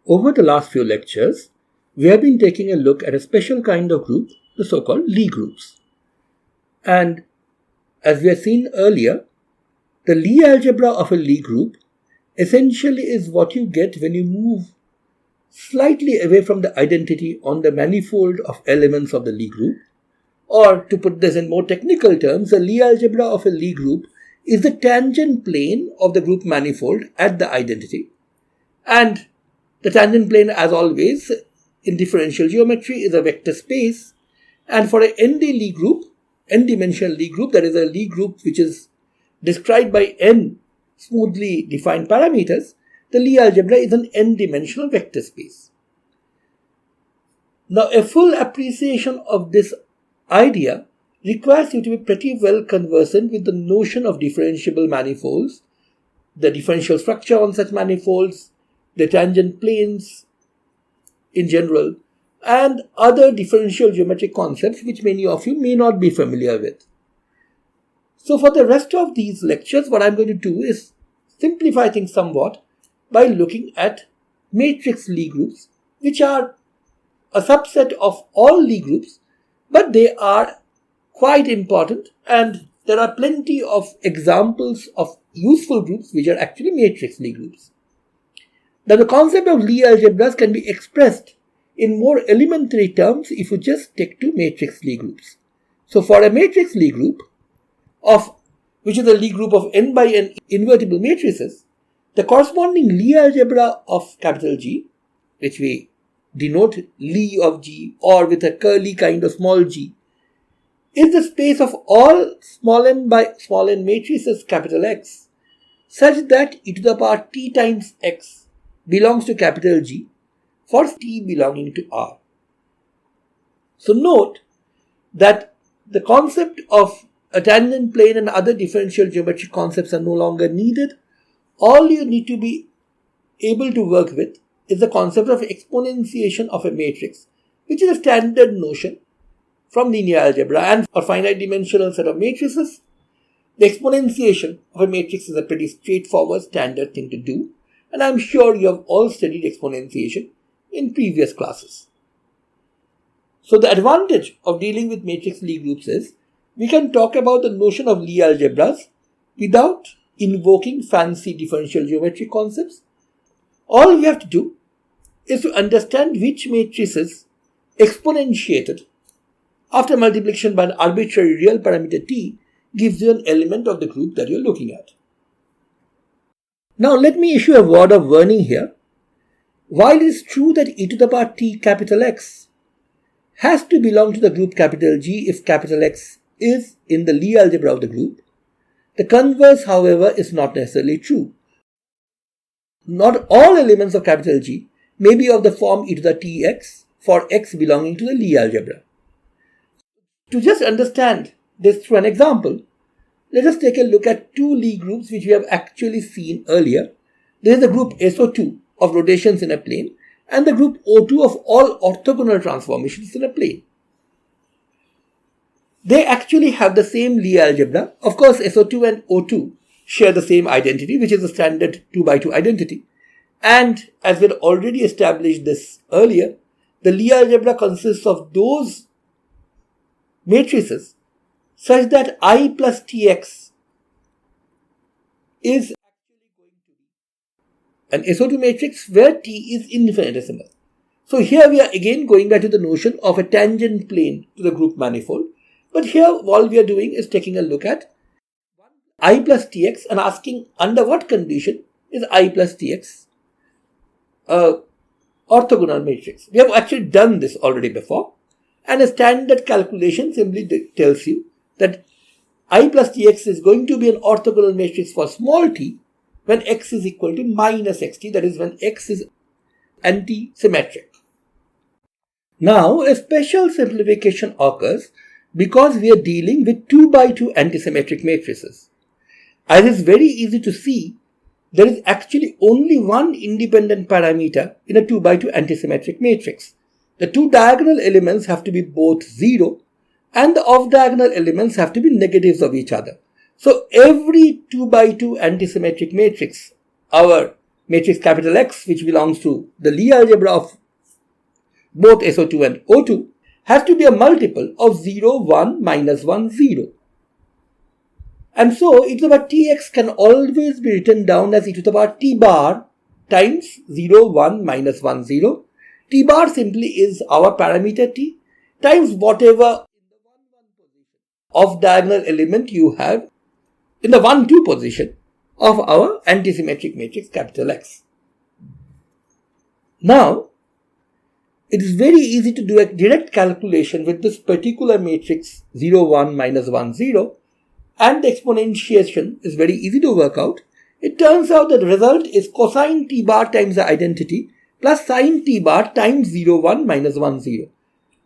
Over the last few lectures, we have been taking a look at a special kind of group, the so-called Lie groups. And as we have seen earlier, the Lie algebra of a Lie group essentially is what you get when you move slightly away from the identity on the manifold of elements of the Lie group. Or to put this in more technical terms, the Lie algebra of a Lie group is the tangent plane of the group manifold at the identity. And the tangent plane, as always, in differential geometry is a vector space. And for an n-Lie group, n-dimensional Lie group, that is a Lie group which is described by n smoothly defined parameters, the Lie algebra is an n-dimensional vector space. Now, a full appreciation of this idea requires you to be pretty well conversant with the notion of differentiable manifolds, the differential structure on such manifolds, the tangent planes in general, and other differential geometric concepts which many of you may not be familiar with. So for the rest of these lectures, what I'm going to do is simplify things somewhat by looking at matrix Lie groups, which are a subset of all Lie groups, but they are quite important, and there are plenty of examples of useful groups which are actually matrix Lie groups. Now, the concept of Lie algebras can be expressed in more elementary terms if you just stick to matrix Lie groups. So, for a matrix Lie group, which is a Lie group of n by n invertible matrices, the corresponding Lie algebra of capital G, which we denote Lie of G or with a curly kind of small g, is the space of all small n by small n matrices capital X, such that e to the power t times x belongs to capital G for t belonging to R. So note that the concept of a tangent plane and other differential geometric concepts are no longer needed. All you need to be able to work with is the concept of exponentiation of a matrix, which is a standard notion from linear algebra, and for finite dimensional set of matrices, the exponentiation of a matrix is a pretty straightforward standard thing to do, and I'm sure you have all studied exponentiation in previous classes. So the advantage of dealing with matrix Lie groups is we can talk about the notion of Lie algebras without invoking fancy differential geometry concepts. All we have to do is to understand which matrices exponentiated after multiplication by an arbitrary real parameter t gives you an element of the group that you're looking at. Now let me issue a word of warning here. While it is true that e to the power t capital X has to belong to the group capital G if capital X is in the Lie algebra of the group, the converse, however, is not necessarily true. Not all elements of capital G may be of the form e to the tx for x belonging to the Lie algebra. To just understand this through an example, let us take a look at two Lie groups which we have actually seen earlier. There is the group SO2 of rotations in a plane and the group O2 of all orthogonal transformations in a plane. They actually have the same Lie algebra. Of course, SO2 and O2 share the same identity, which is a standard 2x2 identity. And as we had already established this earlier, the Lie algebra consists of those matrices such that I plus Tx is actually going to be an SO2 matrix where T is infinitesimal. So here we are again going back to the notion of a tangent plane to the group manifold. But here all we are doing is taking a look at I plus Tx and asking under what condition is I plus Tx a orthogonal matrix. We have actually done this already before, and a standard calculation simply tells you that I plus Tx is going to be an orthogonal matrix for small t when x is equal to minus xt, that is when x is anti-symmetric. Now a special simplification occurs because we are dealing with 2x2 antisymmetric matrices. As is very easy to see, there is actually only one independent parameter in a 2x2 antisymmetric matrix. The two diagonal elements have to be both 0 and the off-diagonal elements have to be negatives of each other. So every 2x2 antisymmetric matrix, our matrix capital X, which belongs to the Lie algebra of both SO2 and O2, has to be a multiple of 0, 1, minus 1, 0. And so e to the power tx can always be written down as e to the power t bar times 0, 1, minus 1, 0. T bar simply is our parameter t times whatever of diagonal element you have in the 1, 2 position of our antisymmetric matrix capital X. Now, it is very easy to do a direct calculation with this particular matrix 0, 1, minus 1, 0, and the exponentiation is very easy to work out. It turns out that the result is cosine t bar times the identity plus sine t bar times 0, 1, minus 1, 0.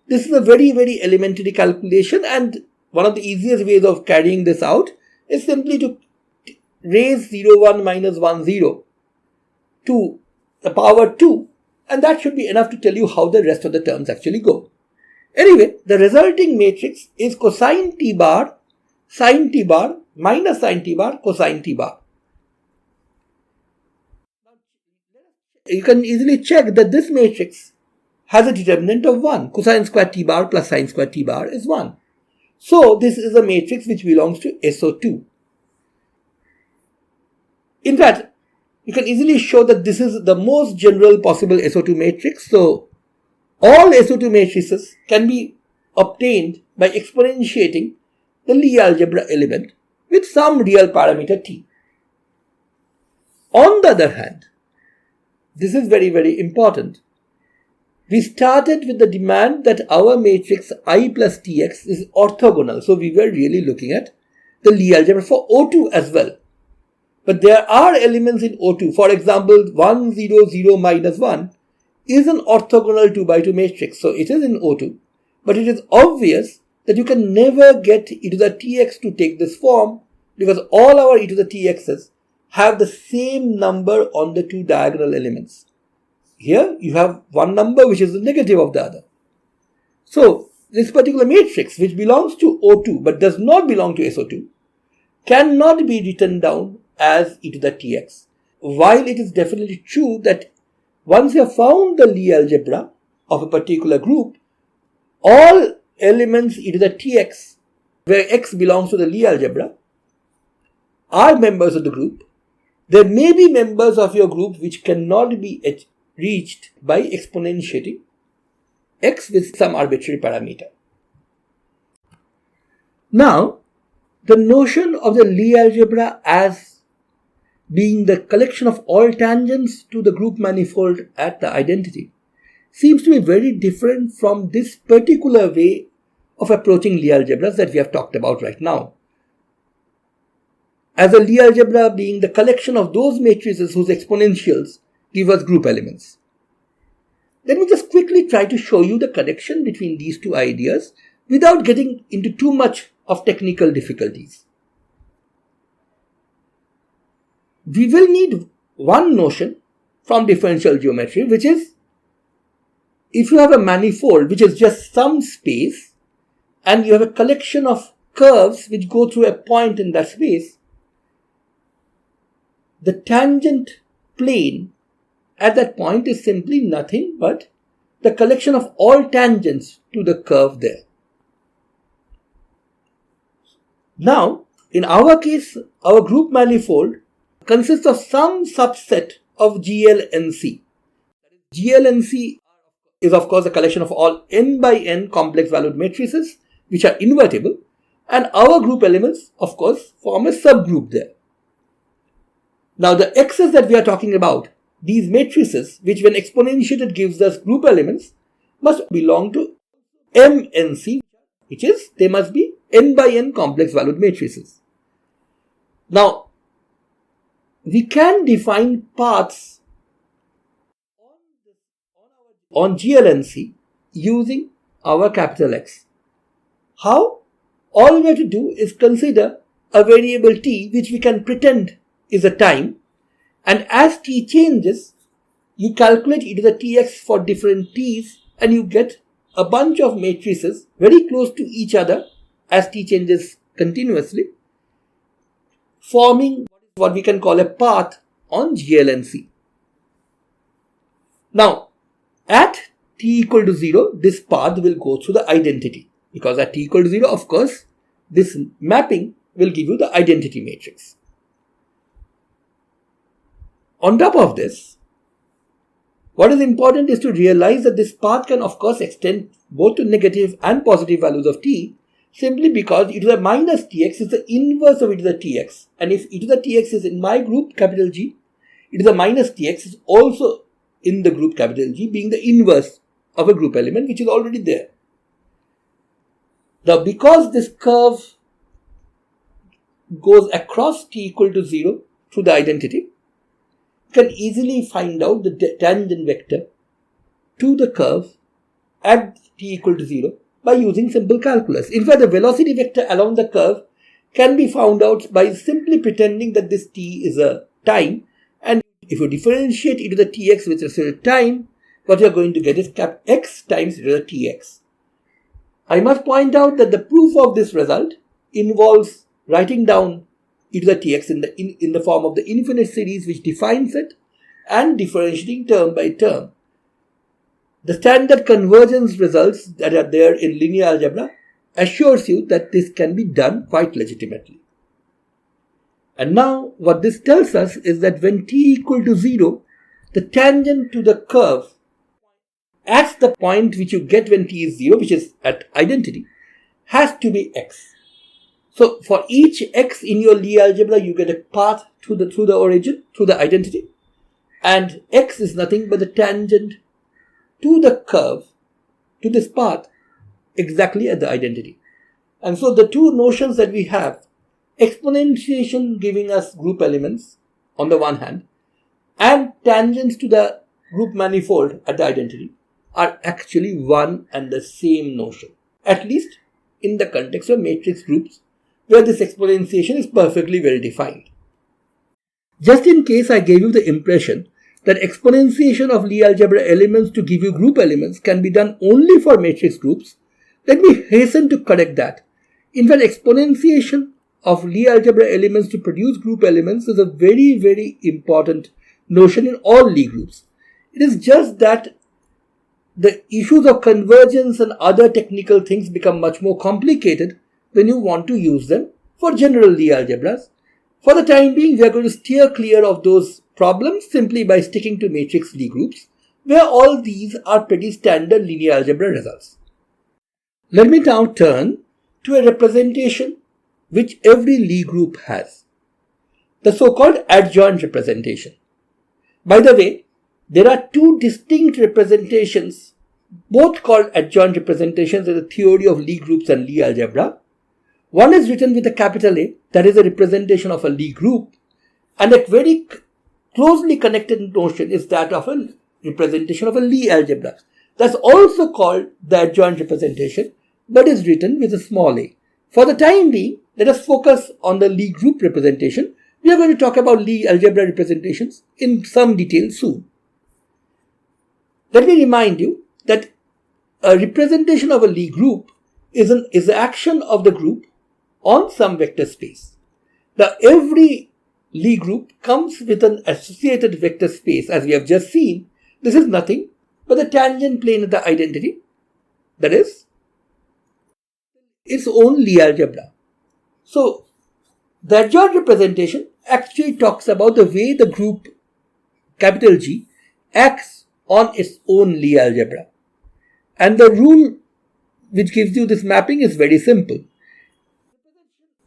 This is a very, very elementary calculation, and one of the easiest ways of carrying this out is simply to raise 0, 1, minus 1, 0 to the power 2, and that should be enough to tell you how the rest of the terms actually go. Anyway, the resulting matrix is cosine t bar, sine t bar, minus sine t bar, cosine t bar. You can easily check that this matrix has a determinant of 1. Cosine square t bar plus sine square t bar is 1. So this is a matrix which belongs to SO2. In fact, you can easily show that this is the most general possible SO2 matrix. So all SO2 matrices can be obtained by exponentiating the Lie algebra element with some real parameter t. On the other hand, this is very, very important. We started with the demand that our matrix I plus Tx is orthogonal. So we were really looking at the Lie algebra for O2 as well. But there are elements in O2. For example, 1, 0, 0, minus 1 is an orthogonal 2 by 2 matrix. So it is in O2. But it is obvious that you can never get e to the Tx to take this form because all our e to the Tx's have the same number on the two diagonal elements. Here you have one number which is the negative of the other. So this particular matrix which belongs to O2 but does not belong to SO2 cannot be written down as e to the Tx. While it is definitely true that once you have found the Lie algebra of a particular group, all elements e to the Tx where X belongs to the Lie algebra are members of the group. There may be members of your group which cannot be reached by exponentiating X with some arbitrary parameter. Now, the notion of the Lie algebra as being the collection of all tangents to the group manifold at the identity seems to be very different from this particular way of approaching Lie algebras that we have talked about right now. As a Lie algebra being the collection of those matrices whose exponentials give us group elements. Let me just quickly try to show you the connection between these two ideas without getting into too much of technical difficulties. We will need one notion from differential geometry, which is if you have a manifold which is just some space and you have a collection of curves which go through a point in that space, the tangent plane at that point is simply nothing but the collection of all tangents to the curve there. Now, in our case, our group manifold consists of some subset of GLNC. GLNC is of course a collection of all n by n complex valued matrices which are invertible, and our group elements of course form a subgroup there. Now the x's that we are talking about, these matrices which when exponentiated gives us group elements, must belong to MNC, which is they must be n by n complex valued matrices. Now we can define paths on GLNC using our capital X. How? All we have to do is consider a variable t which we can pretend is a time, and as t changes, you calculate e to the tx for different t's and you get a bunch of matrices very close to each other as t changes continuously, forming what we can call a path on GLNC. Now, at t equal to 0, this path will go through the identity. Because at t equal to 0, of course, this mapping will give you the identity matrix. On top of this, what is important is to realize that this path can of course extend both to negative and positive values of t, simply because e to the minus tx is the inverse of e to the tx. And if e to the tx is in my group capital G, e to the minus tx is also in the group capital G, being the inverse of a group element which is already there. Now, because this curve goes across t equal to 0 through the identity, you can easily find out the tangent vector to the curve at t equal to 0 by using simple calculus. In fact, the velocity vector along the curve can be found out by simply pretending that this t is a time, and if you differentiate e to the tx with respect to time, what you are going to get is cap x times e to the tx. I must point out that the proof of this result involves writing down e to the tx in the form of the infinite series which defines it and differentiating term by term. The standard convergence results that are there in linear algebra assures you that this can be done quite legitimately. And now what this tells us is that when t equal to 0, the tangent to the curve at the point which you get when t is 0, which is at identity, has to be x. So for each x in your Lie algebra, you get a path through the origin, through the identity, and x is nothing but the tangent to the curve, to this path, exactly at the identity. And so the two notions that we have, exponentiation giving us group elements on the one hand, and tangents to the group manifold at the identity, are actually one and the same notion, at least in the context of matrix groups, where this exponentiation is perfectly well defined. Just in case I gave you the impression that exponentiation of Lie algebra elements to give you group elements can be done only for matrix groups, let me hasten to correct that. In fact, exponentiation of Lie algebra elements to produce group elements is a very, very important notion in all Lie groups. It is just that the issues of convergence and other technical things become much more complicated when you want to use them for general Lie algebras. For the time being, we are going to steer clear of those problems simply by sticking to matrix Lie groups, where all these are pretty standard linear algebra results. Let me now turn to a representation which every Lie group has, the so-called adjoint representation. By the way, there are two distinct representations, both called adjoint representations in the theory of Lie groups and Lie algebra. One is written with a capital A, that is a representation of a Lie group, and a very closely connected notion is that of a representation of a Lie algebra. That's also called the adjoint representation, but is written with a small a. For the time being, let us focus on the Lie group representation. We are going to talk about Lie algebra representations in some detail soon. Let me remind you that a representation of a Lie group is the action of the group on some vector space. Now, every Lie group comes with an associated vector space. As we have just seen, this is nothing but the tangent plane of the identity, that is its own Lie algebra. So, the adjoint representation actually talks about the way the group capital G acts on its own Lie algebra. And the rule which gives you this mapping is very simple.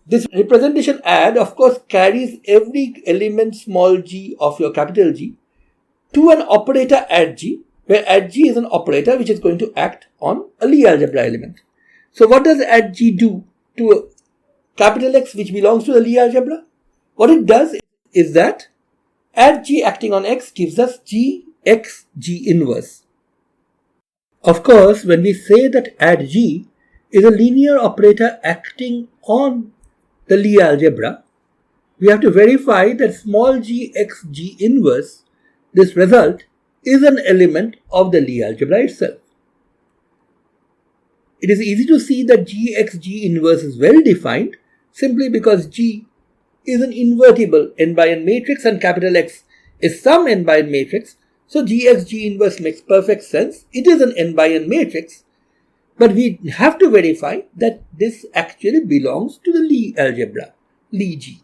This representation add, of course, carries every element small g of your capital G to an operator at G, where at G is an operator which is going to act on a Lie algebra element. So what does at G do to a capital X which belongs to the Lie algebra? What it does is that at G acting on X gives us G X G inverse. Of course, when we say that at G is a linear operator acting on the Lie algebra, we have to verify that small g x g inverse, this result, is an element of the Lie algebra itself. It is easy to see that g x g inverse is well defined simply because G is an invertible n by n matrix and capital X is some n by n matrix So Gx G inverse makes perfect sense. It is an n by n matrix, but we have to verify that this actually belongs to the Lie algebra, Lie G.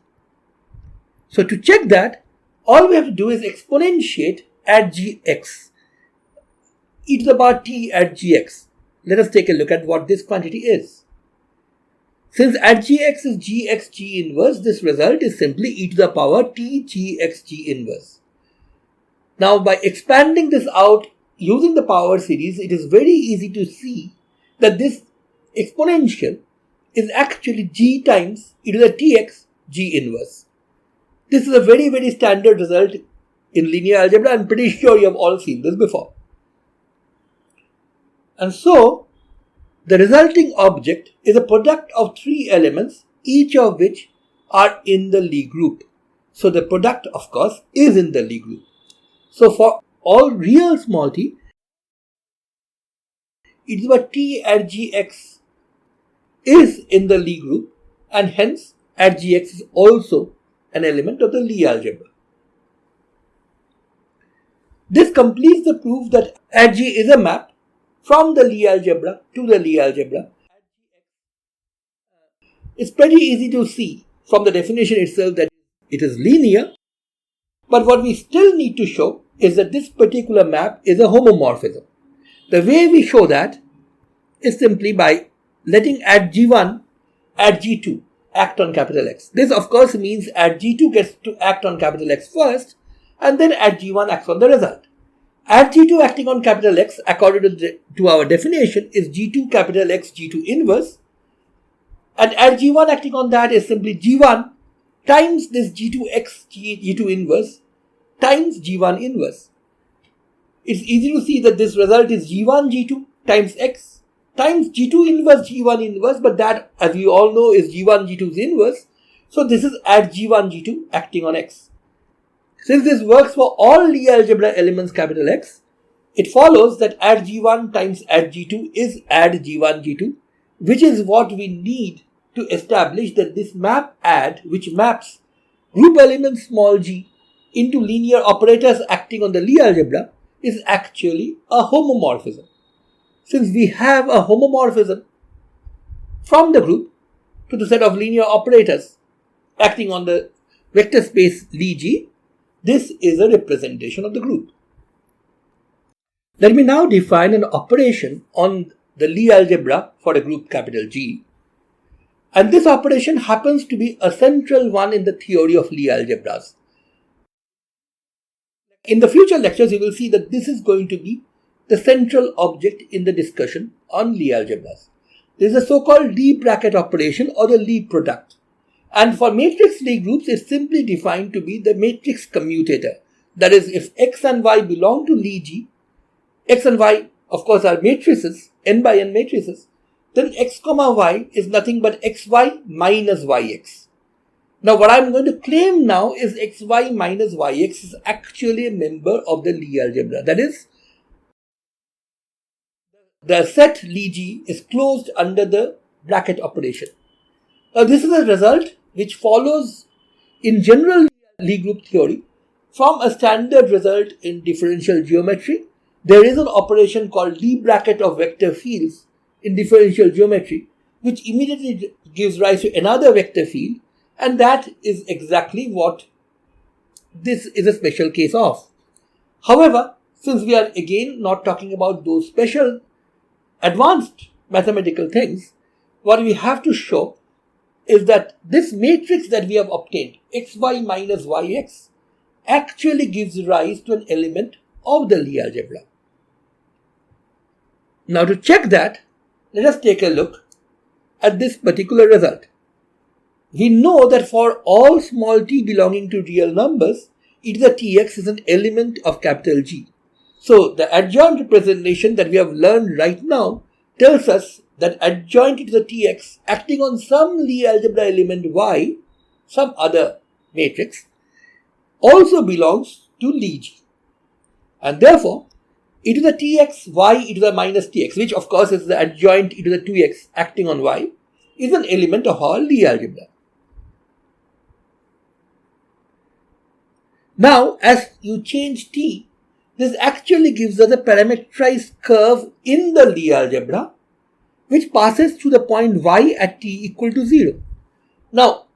So to check that, all we have to do is exponentiate at Gx, e to the power t at Gx. Let us take a look at what this quantity is. Since at Gx is Gx G inverse, this result is simply e to the power t Gx G inverse. Now by expanding this out using the power series, it is very easy to see that this exponential is actually G times e to the tx G inverse. This is a very, very standard result in linear algebra. I'm pretty sure you have all seen this before. And so, the resulting object is a product of three elements, each of which are in the Lie group. So the product, of course, is in the Lie group. So for all real small t, it is what t at Gx is in the Lie group, and hence at Gx is also an element of the Lie algebra. This completes the proof that at G is a map from the Lie algebra to the Lie algebra. It's pretty easy to see from the definition itself that it is linear, but what we still need to show is that this particular map is a homomorphism. The way we show that is simply by letting at G1, at G2 act on capital X. This of course means at G2 gets to act on capital X first, and then at G1 acts on the result. At G2 acting on capital X, according to our definition, is G2 capital X G2 inverse, and at G1 acting on that is simply G1 times this G2x G2 inverse times G1 inverse. It's easy to see that this result is G1 G2 times X times G2 inverse G1 inverse, but that, as we all know, is G1 G2's inverse. So this is at G1 G2 acting on X. Since this works for all Lie algebra elements capital X, it follows that at G1 times at G2 is add G1 G2, which is what we need to establish that this map add, which maps group elements small g into linear operators acting on the Lie algebra, is actually a homomorphism. Since we have a homomorphism from the group to the set of linear operators acting on the vector space Lie G, this is a representation of the group. Let me now define an operation on the Lie algebra for a group capital G. And this operation happens to be a central one in the theory of Lie algebras. In the future lectures, you will see that this is going to be the central object in the discussion on Lie algebras. There is a so-called Lie bracket operation or the Lie product. And for matrix Lie groups, it's simply defined to be the matrix commutator. That is, if x and y belong to Lie G, x and y, of course, are matrices, n by n matrices, then x comma y is nothing but xy minus yx. Now, what I'm going to claim now is xy minus yx is actually a member of the Lie algebra. That is, the set Lie G is closed under the bracket operation. Now, this is a result which follows in general Lie group theory from a standard result in differential geometry. There is an operation called Lie bracket of vector fields in differential geometry, which immediately gives rise to another vector field, and that is exactly what this is a special case of. However, since we are again not talking about those special advanced mathematical things, what we have to show is that this matrix that we have obtained, xy minus yx, actually gives rise to an element of the Lie algebra. Now, to check that, let us take a look at this particular result. We know that for all small t belonging to real numbers, e to the tx is an element of capital G. So, the adjoint representation that we have learned right now tells us that adjoint e to the tx acting on some Lie algebra element y, some other matrix, also belongs to Lie G. And therefore, e to the tx y e to the minus tx, which of course is the adjoint e to the 2x acting on y, is an element of our Lie algebra. Now, as you change t this actually gives us a parametrized curve in the Lie algebra which passes through the point y at t equal to 0. Now,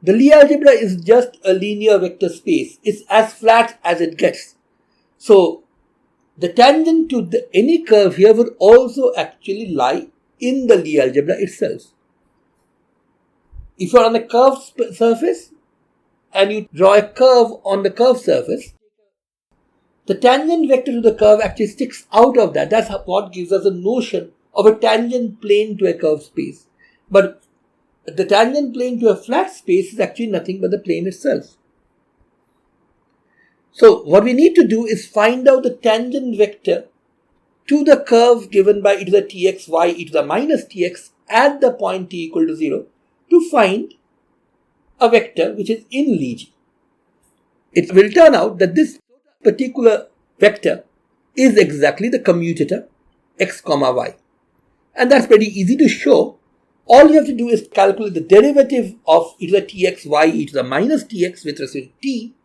the Lie algebra is just a linear vector space. It's as flat as it gets. So, the tangent to any curve here would also actually lie in the Lie algebra itself. If you are on a curved surface and you draw a curve on the curved surface, the tangent vector to the curve actually sticks out of that. That's what gives us a notion of a tangent plane to a curved space. But the tangent plane to a flat space is actually nothing but the plane itself. So what we need to do is find out the tangent vector to the curve given by e to the tx y e to the minus tx at the point t equal to 0 to find a vector which is in Lie G. It will turn out that this particular vector is exactly the commutator x comma y. And that's pretty easy to show. All you have to do is calculate the derivative of e to the tx y e to the minus tx with respect to t,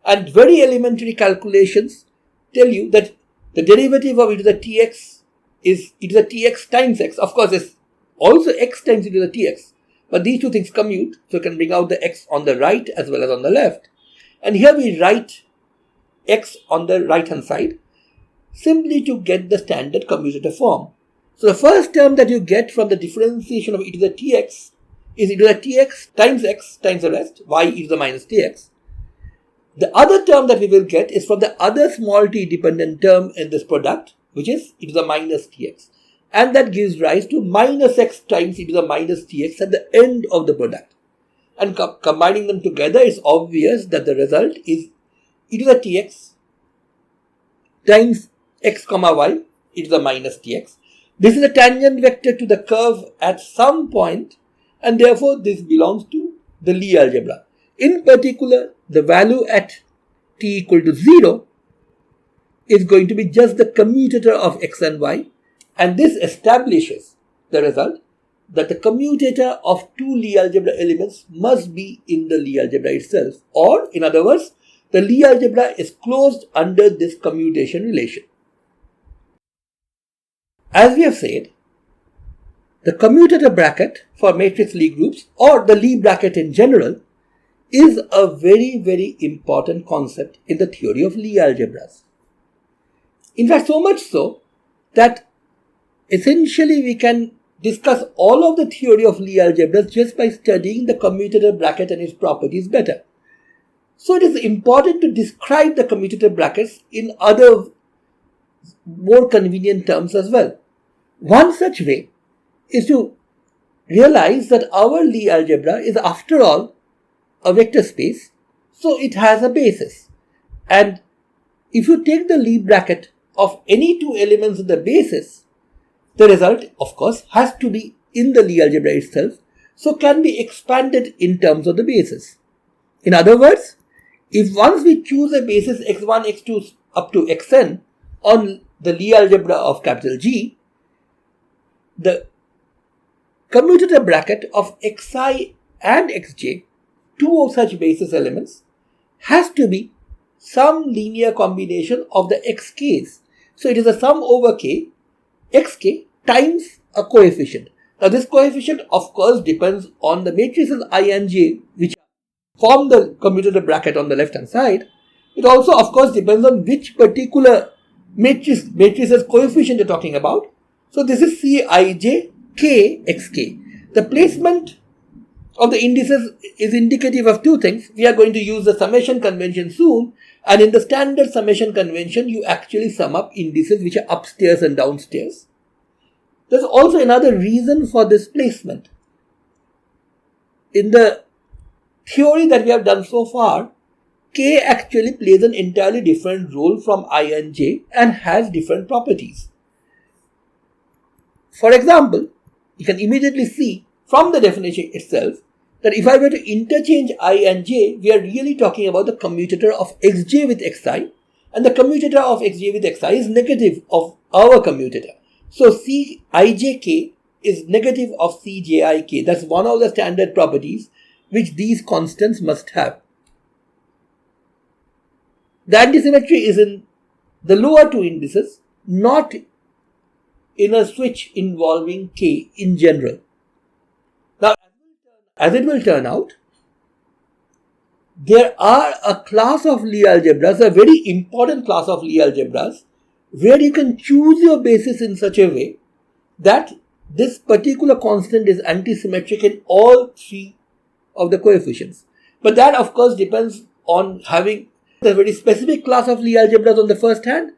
and very elementary calculations tell you that the derivative of e to the tx is e to the tx times x. Of course, there's also x times e to the tx, but these two things commute, so you can bring out the x on the right as well as on the left. And here we write x on the right hand side simply to get the standard commutator form. So the first term that you get from the differentiation of e to the tx is e to the tx times x times the rest, y e to the minus tx. The other term that we will get is from the other small t dependent term in this product, which is e to the minus tx. And that gives rise to minus x times e to the minus tx at the end of the product. And combining them together, it's obvious that the result is e to the tx times x comma y e to the minus tx. This is a tangent vector to the curve at some point, and therefore this belongs to the Lie algebra. In particular, the value at t equal to 0 is going to be just the commutator of x and y, and this establishes the result that the commutator of two Lie algebra elements must be in the Lie algebra itself, or in other words, the Lie algebra is closed under this commutation relation. As we have said, the commutator bracket for matrix Lie groups, or the Lie bracket in general, is a very, very important concept in the theory of Lie algebras. In fact, so much so that essentially we can discuss all of the theory of Lie algebras just by studying the commutator bracket and its properties better. So it is important to describe the commutator brackets in other more convenient terms as well. One such way is to realize that our Lie algebra is, after all, a vector space, so it has a basis. And if you take the Lie bracket of any two elements in the basis, the result, of course, has to be in the Lie algebra itself, so can be expanded in terms of the basis. In other words, if once we choose a basis x1, x2 up to xn on the Lie algebra of capital G, the commutator bracket of xi and xj, two such basis elements, has to be some linear combination of the xk's. So it is a sum over k, xk times a coefficient. Now this coefficient, of course, depends on the matrices I and j which form the commutator bracket on the left hand side. It also, of course, depends on which particular matrices coefficient you're talking about. So this is Cij k xk. The placement of the indices is indicative of two things. We are going to use the summation convention soon, and in the standard summation convention you actually sum up indices which are upstairs and downstairs. There's also another reason for this placement. In the theory that we have done so far, k actually plays an entirely different role from I and j and has different properties. For example, you can immediately see from the definition itself that if I were to interchange I and j, we are really talking about the commutator of xj with xi, and the commutator of xj with xi is negative of our commutator. So Cijk is negative of Cjik. That's one of the standard properties which these constants must have. The antisymmetry is in the lower two indices, not in a switch involving k in general. Now, as it will turn out, there are a class of Lie algebras, a very important class of Lie algebras, where you can choose your basis in such a way that this particular constant is antisymmetric in all three of the coefficients. But that, of course, depends on having a very specific class of Lie algebras on the first hand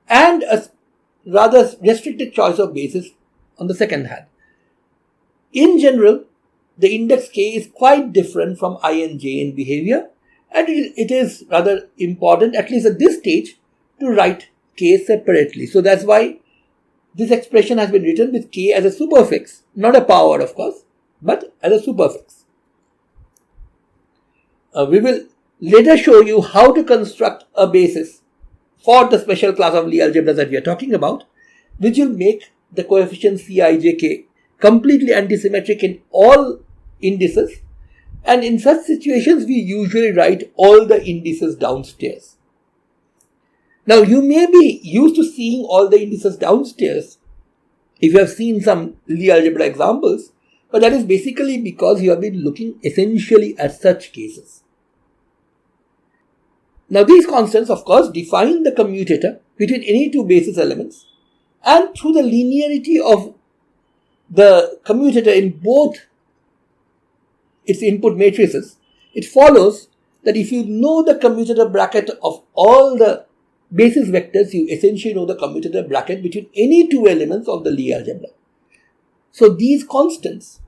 and a rather restricted choice of basis on the second hand. In general, the index k is quite different from I and j in behavior, and it is rather important, at least at this stage, to write k separately. So that's why this expression has been written with k as a superfix, not a power, of course, but as a superfix. We will later show you how to construct a basis for the special class of Lie algebras that we are talking about, which will make the coefficient Cij completely antisymmetric in all indices, and in such situations we usually write all the indices downstairs. Now, you may be used to seeing all the indices downstairs if you have seen some Lie algebra examples, but that is basically because you have been looking essentially at such cases. Now, these constants, of course, define the commutator between any two basis elements, and through the linearity of the commutator in both its input matrices, it follows that if you know the commutator bracket of all the basis vectors, you essentially know the commutator bracket between any two elements of the Lie algebra. So these constants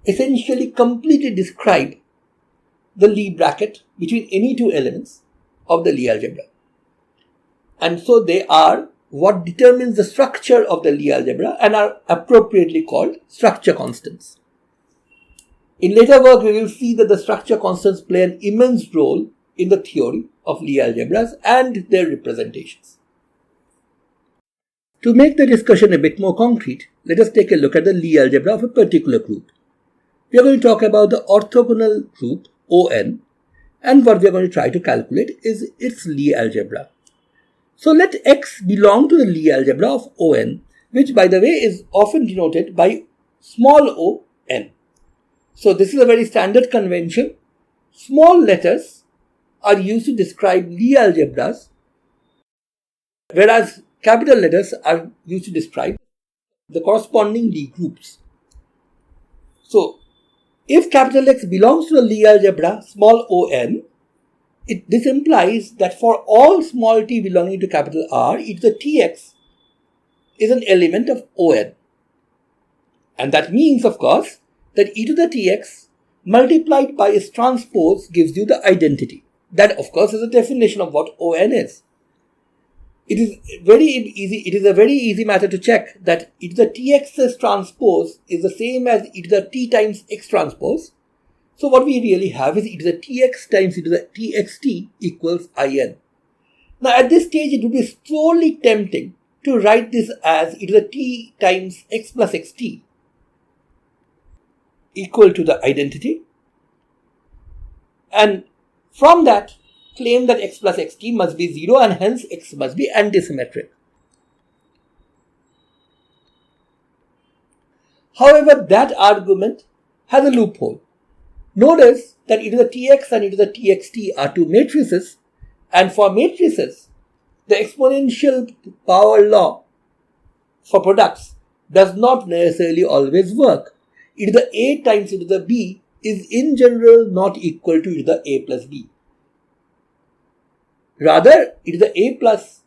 essentially completely describe the Lie bracket between any two elements of the Lie algebra. And so they are what determines the structure of the Lie algebra and are appropriately called structure constants. In later work, we will see that the structure constants play an immense role in the theory of Lie algebras and their representations. To make the discussion a bit more concrete, let us take a look at the Lie algebra of a particular group. We are going to talk about the orthogonal group ON, and what we are going to try to calculate is its Lie algebra. So let X belong to the Lie algebra of ON, which, by the way, is often denoted by small o n. So this is a very standard convention. Small letters are used to describe Lie algebras, whereas capital letters are used to describe the corresponding Lie groups. So if capital X belongs to the Lie algebra small on, this implies that for all small t belonging to capital R, e to the tx is an element of On. And that means, of course, that e to the tx multiplied by its transpose gives you the identity. That, of course, is a definition of what On is. It is a very easy matter to check that e to the tx's transpose is the same as e to the t times x transpose. So what we really have is e to the tx times e to the txt equals in. Now at this stage, it would be sorely tempting to write this as e to the t times x plus xt equal to the identity, and from that claim that x plus xt must be 0 and hence x must be antisymmetric. However, that argument has a loophole. Notice that e to the tx and e to the txt are two matrices, and for matrices, the exponential power law for products does not necessarily always work. E to the a times e to the b is in general not equal to e to the a plus b. Rather, e to the a plus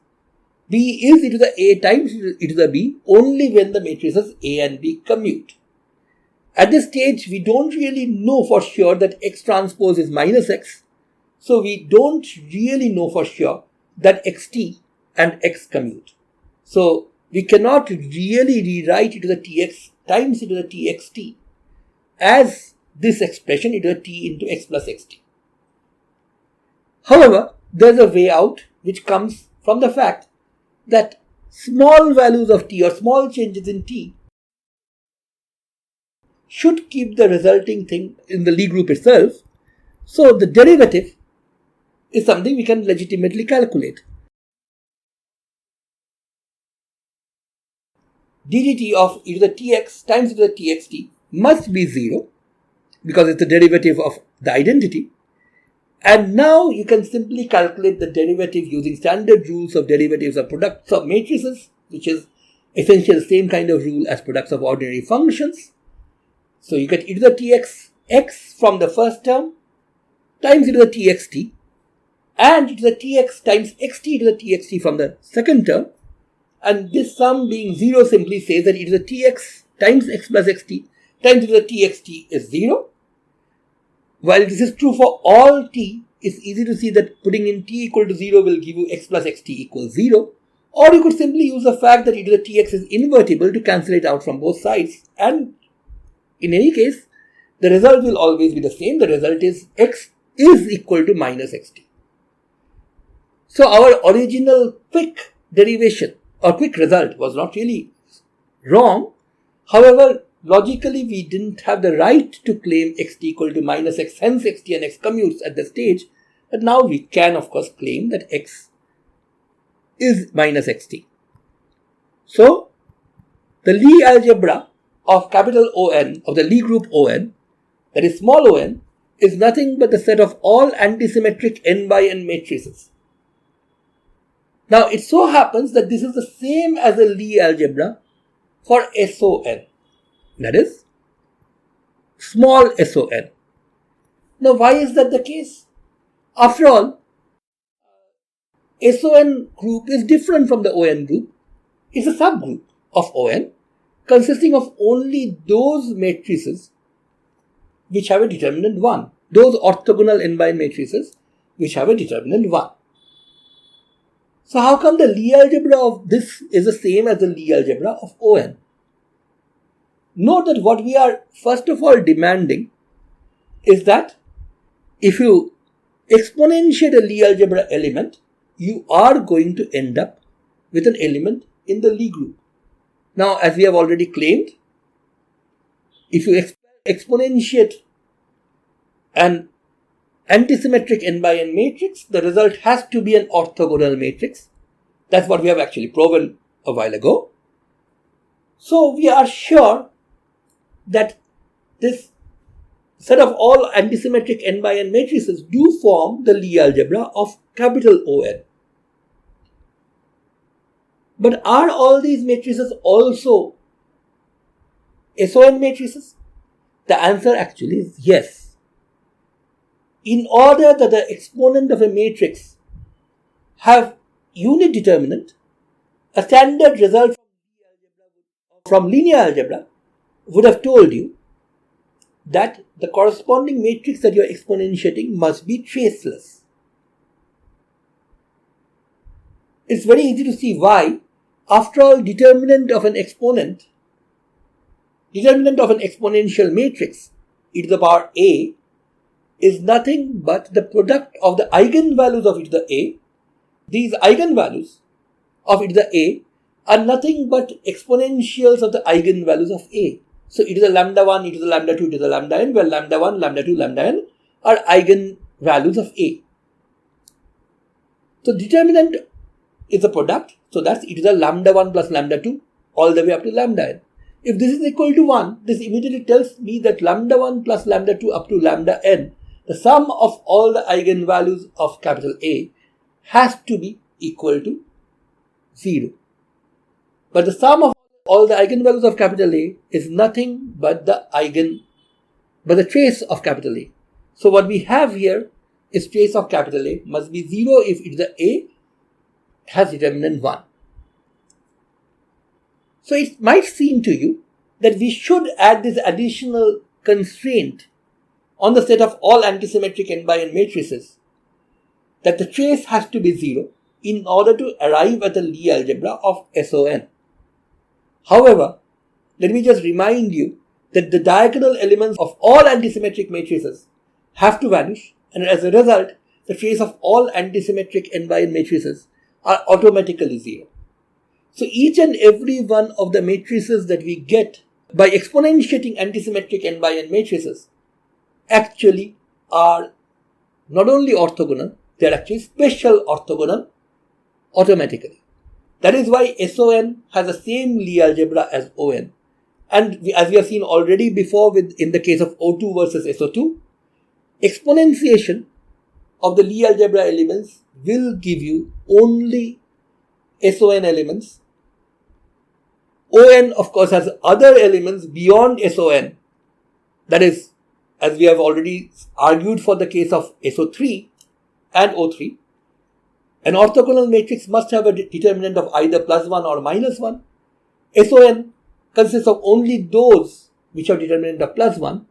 b is e to the a times e to the b only when the matrices a and b commute. At this stage, we don't really know for sure that x transpose is minus x, so we don't really know for sure that xt and x commute. So we cannot really rewrite e to the tx times e to the txt as this expression e to the t into x plus xt. However, there's a way out which comes from the fact that small values of t or small changes in t should keep the resulting thing in the Lie group itself. So the derivative is something we can legitimately calculate. ddt of e to the tx times e to the txt must be 0 because it's the derivative of the identity. And now you can simply calculate the derivative using standard rules of derivatives of products of matrices, which is essentially the same kind of rule as products of ordinary functions. So you get e to the tx x from the first term times e to the txt and e to the tx times xt to the txt from the second term. And this sum being 0 simply says that e to the tx times x plus xt times e to the txt is 0. While this is true for all t, it's easy to see that putting in t equal to 0 will give you x plus xt equals 0. Or you could simply use the fact that e to the tx is invertible to cancel it out from both sides. And in any case, the result will always be the same. The result is x is equal to minus xt. So our original quick derivation or quick result was not really wrong. However, logically we didn't have the right to claim xt equal to minus x, hence xt and x commutes at the stage. But now we can of course claim that x is minus xt. So the Lie algebra of capital On, of the Lie group On, that is small on, is nothing but the set of all antisymmetric n by n matrices. Now it so happens that this is the same as the Lie algebra for SON, that is small SON. Now why is that the case? After all, SON group is different from the ON group. It's a subgroup of ON consisting of only those matrices which have a determinant 1, those orthogonal n by n matrices which have a determinant 1. So how come the Lie algebra of this is the same as the Lie algebra of On? Note that what we are first of all demanding is that if you exponentiate a Lie algebra element, you are going to end up with an element in the Lie group. Now, as we have already claimed, if you exponentiate an antisymmetric n by n matrix, the result has to be an orthogonal matrix. That's what we have actually proven a while ago. So we are sure that this set of all antisymmetric n by n matrices do form the Lie algebra of capital On. But are all these matrices also SON matrices? The answer actually is yes. In order that the exponent of a matrix have unit determinant, a standard result from linear algebra would have told you that the corresponding matrix that you are exponentiating must be traceless. It's very easy to see why. After all, determinant of an exponential matrix e to the power a is nothing but the product of the eigenvalues of e to the a. These eigenvalues of e to the a are nothing but exponentials of the eigenvalues of a. So e to the lambda 1, e to the lambda 2, e to the lambda n, where lambda 1, lambda 2, lambda n are eigenvalues of a. So determinant is a product, so that's e to the lambda 1 plus lambda 2 all the way up to lambda n. If this is equal to 1, this immediately tells me that lambda 1 plus lambda 2 up to lambda n, the sum of all the eigenvalues of capital A has to be equal to 0. But the sum of all the eigenvalues of capital A is nothing but the trace of capital A. So what we have here is trace of capital A must be 0 if e to the A has determinant 1. So it might seem to you that we should add this additional constraint on the set of all antisymmetric n by n matrices, that the trace has to be 0 in order to arrive at the Lie algebra of SON. However, let me just remind you that the diagonal elements of all antisymmetric matrices have to vanish, and as a result, the trace of all antisymmetric n by n matrices are automatically 0. So each and every one of the matrices that we get by exponentiating antisymmetric n by n matrices actually are not only orthogonal, they are actually special orthogonal automatically. That is why SON has the same Lie algebra as ON. And as we have seen already before in the case of O2 versus SO2, exponentiation of the Lie algebra elements will give you only SON elements. ON, of course, has other elements beyond SON. That is, as we have already argued for the case of SO3 and O3, an orthogonal matrix must have a determinant of either +1 or -1. SON consists of only those which have determinant of +1.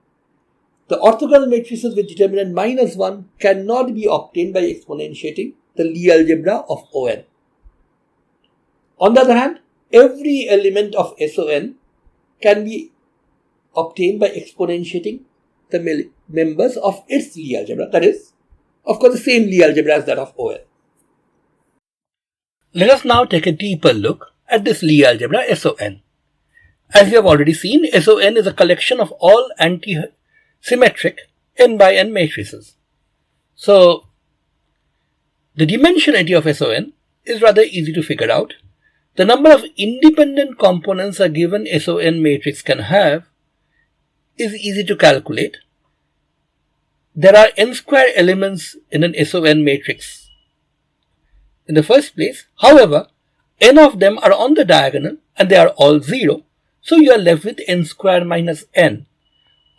The orthogonal matrices with determinant -1 cannot be obtained by exponentiating the Lie algebra of ON. On the other hand, every element of SON can be obtained by exponentiating the members of its Lie algebra. That is, of course, the same Lie algebra as that of ON. Let us now take a deeper look at this Lie algebra SON. As we have already seen, SON is a collection of all anti-symmetric n by n matrices. So, the dimensionality of SON is rather easy to figure out. The number of independent components a given SON matrix can have is easy to calculate. There are n square elements in an SON matrix. In the first place, however, n of them are on the diagonal and they are all 0, so you are left with n square minus n.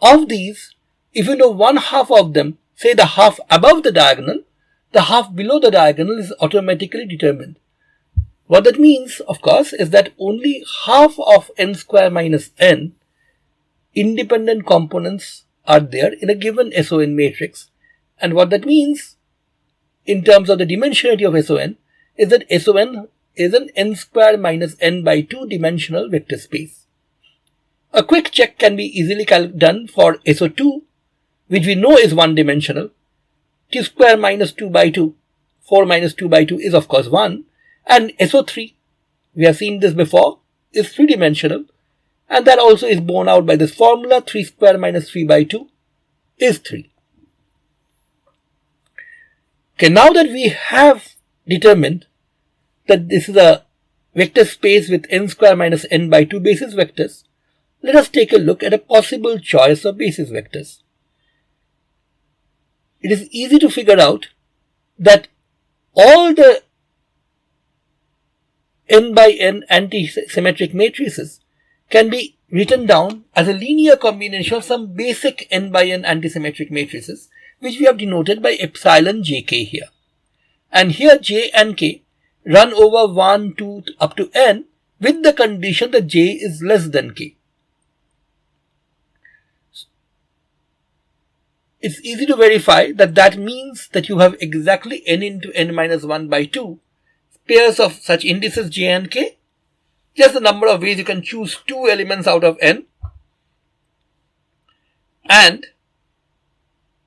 Of these, if you know one half of them, say the half above the diagonal, the half below the diagonal is automatically determined. What that means, of course, is that only half of n square minus n independent components are there in a given SON matrix. And what that means, in terms of the dimensionality of SON, is that SON is an n square minus n by 2 dimensional vector space. A quick check can be easily done for SO2, which we know is one dimensional. T square minus 2 by 2, 4 minus 2 by 2 is of course 1. And SO3, we have seen this before, is 3 dimensional. And that also is borne out by this formula, 3 square minus 3 by 2 is 3. Okay, now that we have determined that this is a vector space with n square minus n by 2 basis vectors, let us take a look at a possible choice of basis vectors. It is easy to figure out that all the n by n anti-symmetric matrices can be written down as a linear combination of some basic n by n anti-symmetric matrices, which we have denoted by epsilon jk here. And here j and k run over 1, 2 up to n with the condition that j is less than k. It's easy to verify that that means that you have exactly n into n minus 1 by 2 pairs of such indices j and k, just the number of ways you can choose 2 elements out of n. And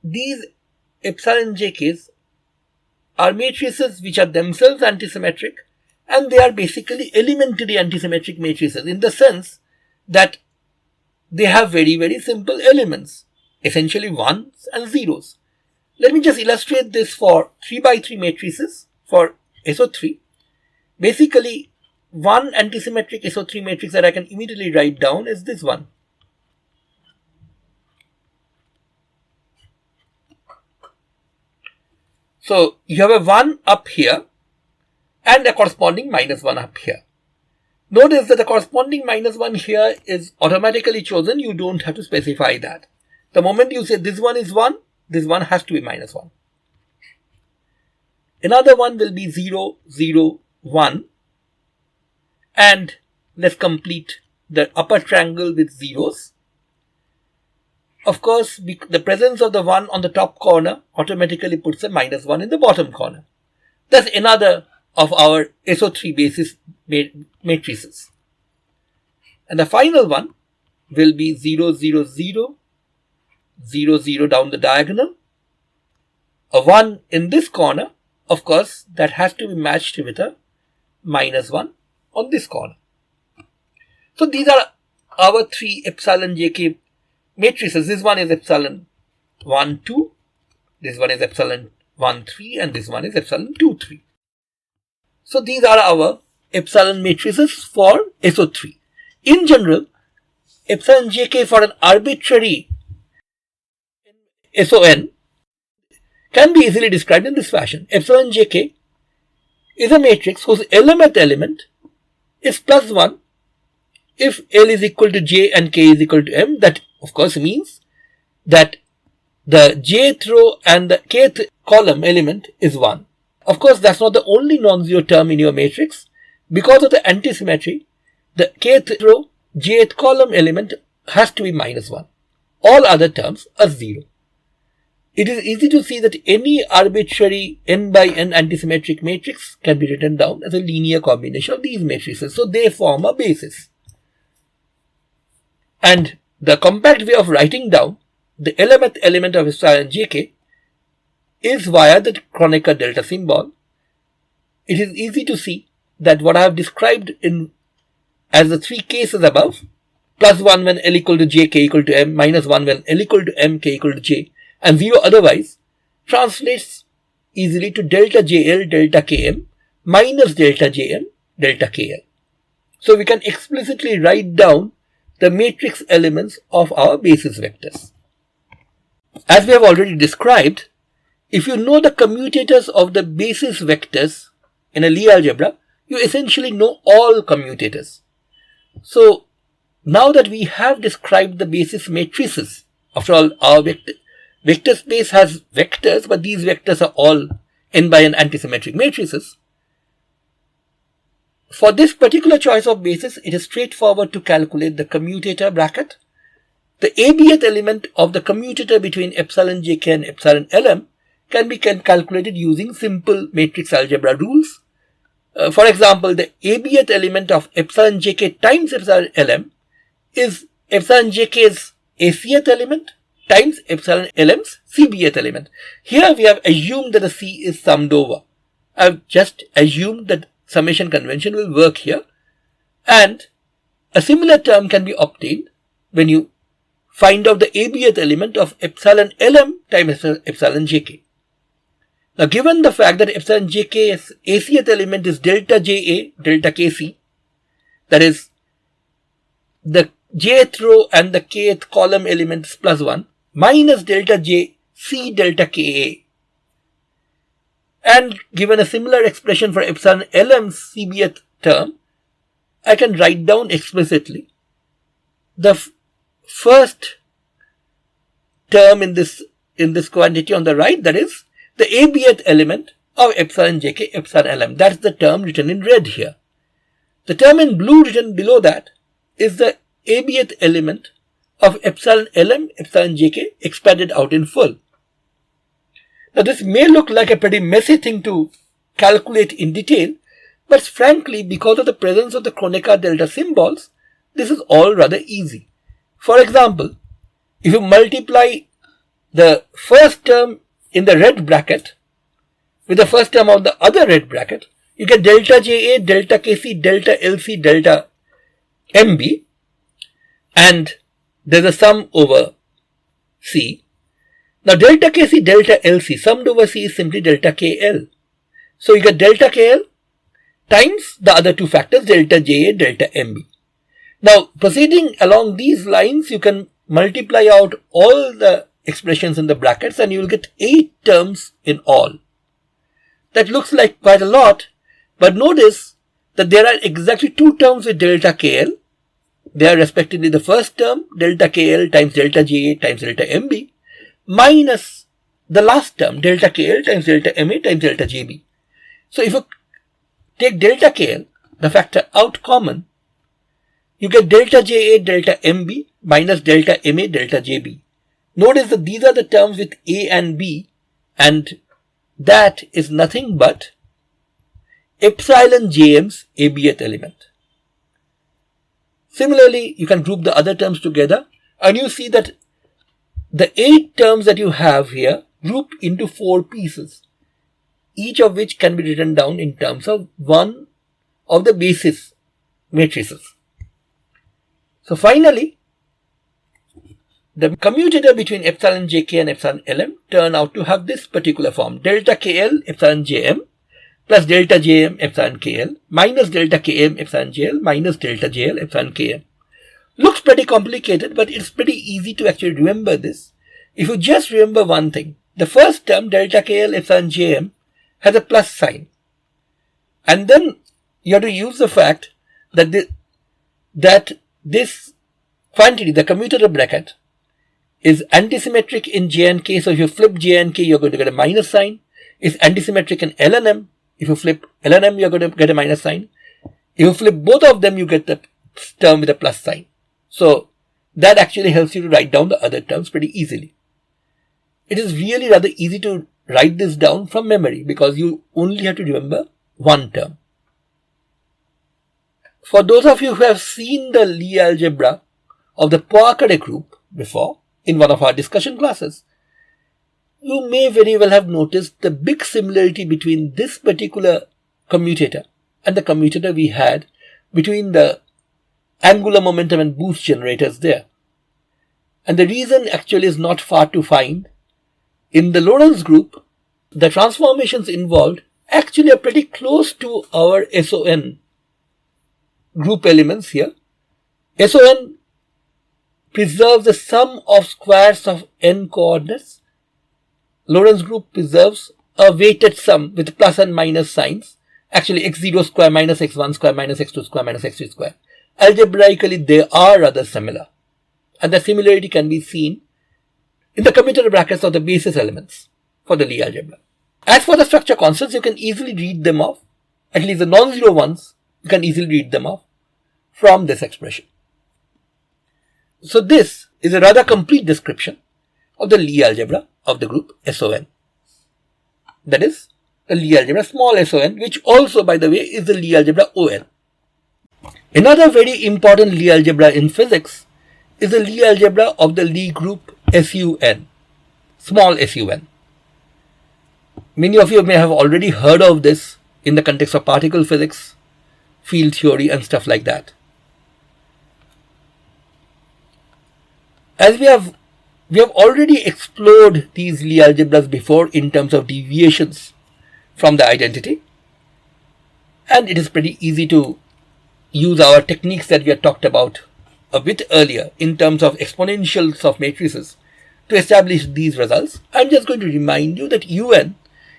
these epsilon jk's are matrices which are themselves antisymmetric, and they are basically elementary antisymmetric matrices in the sense that they have very, very simple elements, essentially ones and zeros. Let me just illustrate this for 3 by 3 matrices for SO3. Basically, one antisymmetric SO3 matrix that I can immediately write down is this one. So you have a 1 up here and a corresponding minus 1 up here. Notice that the corresponding minus 1 here is automatically chosen. You don't have to specify that. The moment you say this one is 1, this one has to be minus 1. Another one will be 0, 0, 1. And let's complete the upper triangle with zeros. Of course, the presence of the 1 on the top corner automatically puts a minus 1 in the bottom corner. That's another of our SO3 basis matrices. And the final one will be 0, 0, 0, 0, 0 down the diagonal. A 1 in this corner, of course, that has to be matched with a minus 1 on this corner. So these are our 3 epsilon jk matrices. This one is epsilon 1, 2. This one is epsilon 1, 3 and this one is epsilon 2, 3. So these are our epsilon matrices for SO3. In general, epsilon jk for an arbitrary SON can be easily described in this fashion. Epsilon jk is a matrix whose mth element is plus 1 if L is equal to J and K is equal to M. That of course means that the jth row and the kth column element is 1. Of course, that's not the only non-zero term in your matrix. Because of the antisymmetry, the kth row, jth column element has to be minus 1. All other terms are 0. It is easy to see that any arbitrary n by n antisymmetric matrix can be written down as a linear combination of these matrices. So they form a basis. And the compact way of writing down the mth element of epsilon jk is via the Kronecker delta symbol. It is easy to see that what I have described as the three cases above, plus 1 when L equal to J, K equal to M, minus 1 when L equal to M, K equal to J, and 0 otherwise, translates easily to delta JL, delta KM, minus delta JM, delta KL. So we can explicitly write down the matrix elements of our basis vectors. As we have already described, if you know the commutators of the basis vectors in a Lie algebra, you essentially know all commutators. So now that we have described the basis matrices, after all, our vector space has vectors, but these vectors are all n by n antisymmetric matrices. For this particular choice of basis, it is straightforward to calculate the commutator bracket. The abth element of the commutator between epsilon jk and epsilon lm can be calculated using simple matrix algebra rules. For example, the abth element of epsilon jk times epsilon lm is epsilon jk's acth element times epsilon lm's cbth element. Here we have assumed that the c is summed over. I have just assumed that summation convention will work here, and a similar term can be obtained when you find out the abth element of epsilon lm times epsilon jk. Now, given the fact that epsilon jk's acth element is delta ja, delta kc, that is, the jth row and the kth column element is plus 1, minus delta j c delta ka, and given a similar expression for epsilon lm's cbth term, I can write down explicitly the first term in this quantity on the right, that is the abth element of epsilon jk epsilon lm. That's the term written in red here. The term in blue written below that is the abth element of epsilon lm epsilon jk expanded out in full. Now this may look like a pretty messy thing to calculate in detail, but frankly, because of the presence of the Kronecker delta symbols, this is all rather easy. For example, if you multiply the first term in the red bracket with the first term on the other red bracket, you get delta ja, delta kc, delta lc, delta mb, and there's a sum over c. Now delta kc, delta lc summed over c is simply delta kl. So you get delta kl times the other two factors, delta ja, delta mb. Now proceeding along these lines, you can multiply out all the expressions in the brackets and you will get 8 terms in all. That looks like quite a lot, but notice that there are exactly 2 terms with delta kl. They are respectively the first term, delta kl times delta ja times delta mb, minus the last term, delta kl times delta ma times delta jb. So if you take delta kl, the factor out common, you get delta ja delta mb minus delta ma delta jb. Notice that these are the terms with a and b, and that is nothing but epsilon jm's abth element. Similarly, you can group the other terms together and you see that the 8 terms that you have here group into 4 pieces, each of which can be written down in terms of one of the basis matrices. So finally, the commutator between epsilon jk and epsilon lm turn out to have this particular form: delta kl epsilon jm plus delta jm epsilon kl minus delta km epsilon jl minus delta jl epsilon km. Looks pretty complicated, but it's pretty easy to actually remember this. If you just remember one thing, the first term, delta kl epsilon jm, has a plus sign. And then you have to use the fact that this quantity, the commutator bracket, is antisymmetric in j and k. So if you flip j and k, you're going to get a minus sign. It's antisymmetric in L and M. If you flip L and M, you're going to get a minus sign. If you flip both of them, you get the term with a plus sign. So that actually helps you to write down the other terms pretty easily. It is really rather easy to write this down from memory because you only have to remember one term. For those of you who have seen the Lie algebra of the Poincaré group before in one of our discussion classes, you may very well have noticed the big similarity between this particular commutator and the commutator we had between the angular momentum and boost generators there. And the reason actually is not far to find. In the Lorentz group, the transformations involved actually are pretty close to our SON group elements here. SON preserves the sum of squares of n coordinates. Lorentz group preserves a weighted sum with plus and minus signs. Actually, x0 square minus x1 square minus x2 square minus x3 square. Algebraically, they are rather similar. And the similarity can be seen in the commutator brackets of the basis elements for the Lie algebra. As for the structure constants, you can easily read them off. At least the non-zero ones, you can easily read them off from this expression. So this is a rather complete description of the Lie algebra of the group SON. That is, the Lie algebra small SON, which also, by the way, is the Lie algebra ON. Another very important Lie algebra in physics is the Lie algebra of the Lie group SUN, small SUN. Many of you may have already heard of this in the context of particle physics, field theory and stuff like that. As we have already explored these Lie algebras before in terms of deviations from the identity, and it is pretty easy to use our techniques that we had talked about a bit earlier in terms of exponentials of matrices to establish these results. I'm just going to remind you that UN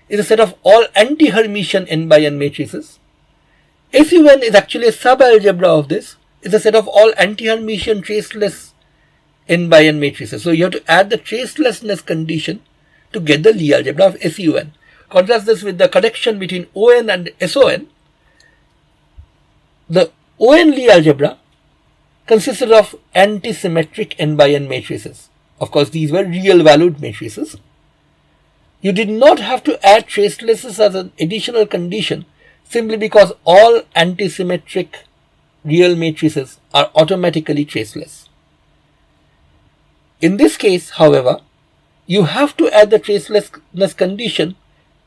is a set of all anti-Hermitian n by n matrices. SUN is actually a sub-algebra of this. It's a set of all anti-Hermitian traceless n by n matrices. So you have to add the tracelessness condition to get the Lie algebra of SUN. Contrast this with the connection between ON and SON. The ON Lie algebra consisted of antisymmetric n by n matrices. Of course, these were real valued matrices. You did not have to add tracelessness as an additional condition simply because all antisymmetric real matrices are automatically traceless. In this case, however, you have to add the tracelessness condition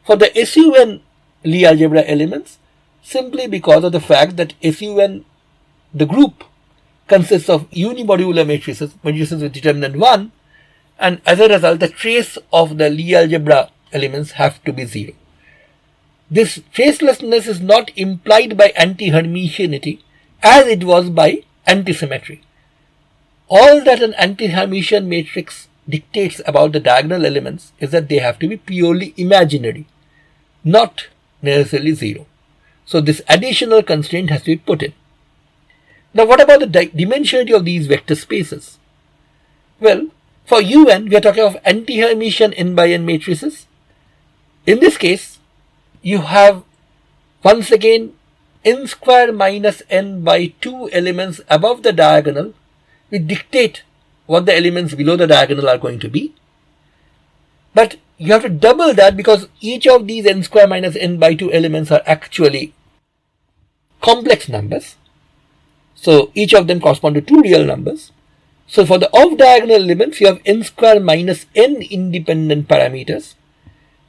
for the SUN Lie algebra elements simply because of the fact that SUN, the group, consists of unimodular matrices with determinant 1, and as a result, the trace of the Lie algebra elements have to be 0. This tracelessness is not implied by anti-Hermitianity as it was by antisymmetry. All that an anti-Hermitian matrix dictates about the diagonal elements is that they have to be purely imaginary, not necessarily 0. So this additional constraint has to be put in. Now what about the dimensionality of these vector spaces? Well, for UN, we are talking of anti-Hermitian n by n matrices. In this case, you have once again n square minus n by 2 elements above the diagonal which dictate what the elements below the diagonal are going to be. But you have to double that because each of these n square minus n by 2 elements are actually complex numbers. So each of them correspond to 2 real numbers. So for the off-diagonal elements, you have n square minus n independent parameters.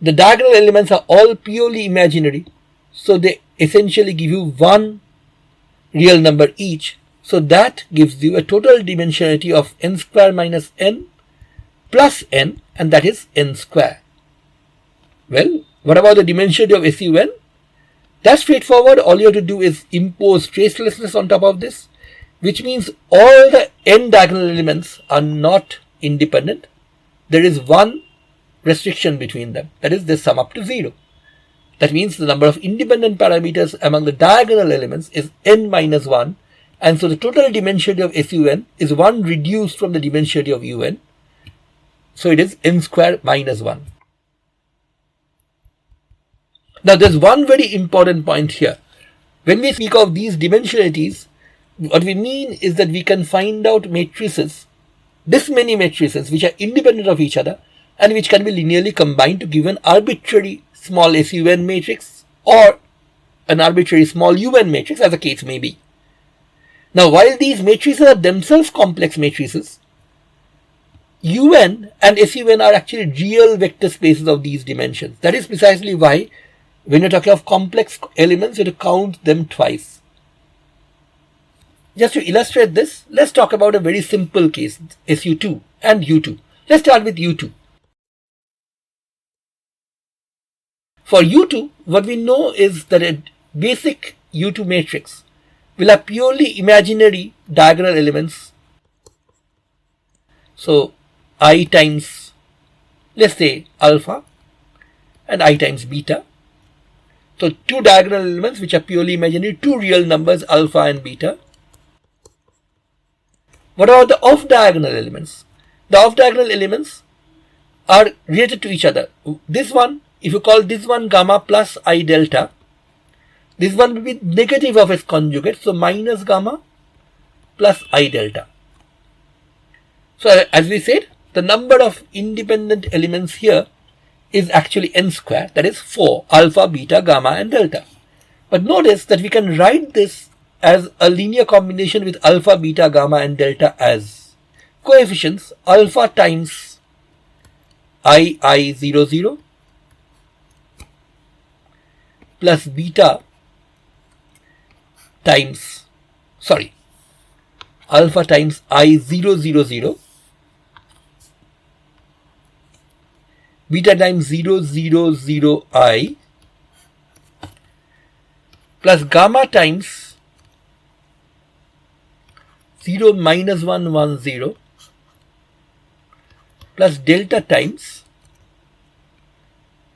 The diagonal elements are all purely imaginary. So they essentially give you 1 real number each. So that gives you a total dimensionality of n square minus n plus n, and that is n square. Well, what about the dimensionality of SUN? That's straightforward. All you have to do is impose tracelessness on top of this, which means all the n diagonal elements are not independent. There is one restriction between them, that is, they sum up to 0. That means the number of independent parameters among the diagonal elements is n minus 1, and so the total dimensionality of SUN is 1 reduced from the dimensionality of UN. So it is n square minus 1. Now there's one very important point here. When we speak of these dimensionalities, what we mean is that we can find out matrices, this many matrices which are independent of each other and which can be linearly combined to give an arbitrary small SUN matrix or an arbitrary small UN matrix, as the case may be. Now, while these matrices are themselves complex matrices, UN and SUN are actually real vector spaces of these dimensions. That is precisely why when you're talking of complex elements, you have to count them twice. Just to illustrate this, let's talk about a very simple case, SU2 and U2. Let's start with U2. For U2, what we know is that a basic U2 matrix will have purely imaginary diagonal elements. So, I times, let's say, alpha and I times beta. So, two diagonal elements which are purely imaginary, two real numbers, alpha and beta. What about the off-diagonal elements? The off-diagonal elements are related to each other. This one, if you call this one gamma plus I delta, this one will be negative of its conjugate, so minus gamma plus I delta. So as we said, the number of independent elements here is actually n square, that is 4, alpha, beta, gamma and delta. But notice that we can write this as a linear combination with alpha, beta, gamma and delta as coefficients alpha times I00 plus beta times, alpha times I000, beta times 000I plus gamma times 0 minus 1 1 0 plus delta times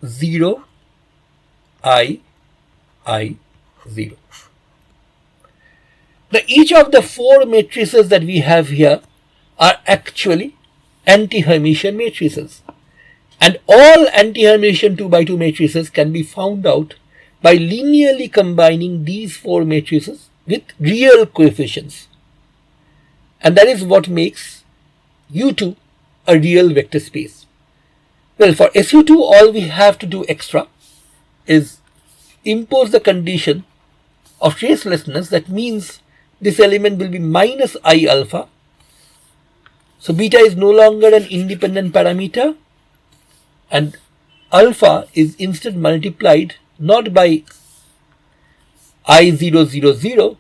0 I 0. Now each of the four matrices that we have here are actually anti-Hermitian matrices, and all anti-Hermitian 2 by 2 matrices can be found out by linearly combining these four matrices with real coefficients, and that is what makes U2 a real vector space. Well, for SU2 all we have to do extra is impose the condition of tracelessness. That means this element will be minus I alpha. So beta is no longer an independent parameter, and alpha is instead multiplied not by I000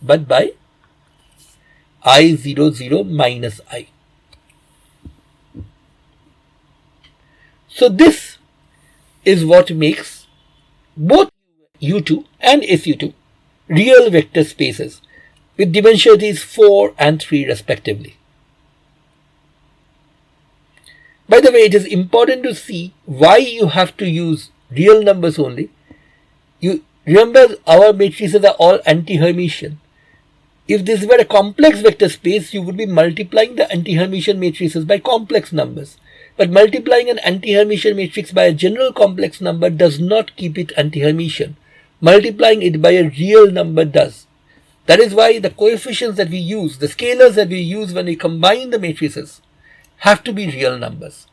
but by I00 minus I. So this is what makes both U2 and SU2 real vector spaces with dimensionalities 4 and 3 respectively. By the way, it is important to see why you have to use real numbers only. You remember our matrices are all anti-Hermitian. If this were a complex vector space, you would be multiplying the anti-Hermitian matrices by complex numbers. But multiplying an anti-Hermitian matrix by a general complex number does not keep it anti-Hermitian. Multiplying it by a real number does. That is why the coefficients that we use, the scalars that we use when we combine the matrices, have to be real numbers.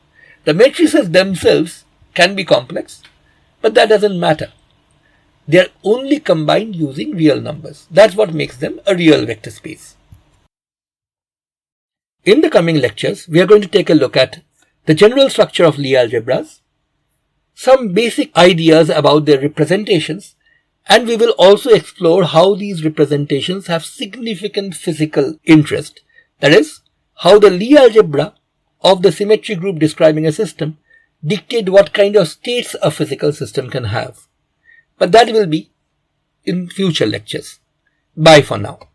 The matrices themselves can be complex, but that doesn't matter. They are only combined using real numbers. That's what makes them a real vector space. In the coming lectures, we are going to take a look at the general structure of Lie algebras, some basic ideas about their representations, and we will also explore how these representations have significant physical interest. That is, how the Lie algebra of the symmetry group describing a system dictate what kind of states a physical system can have. But that will be in future lectures. Bye for now.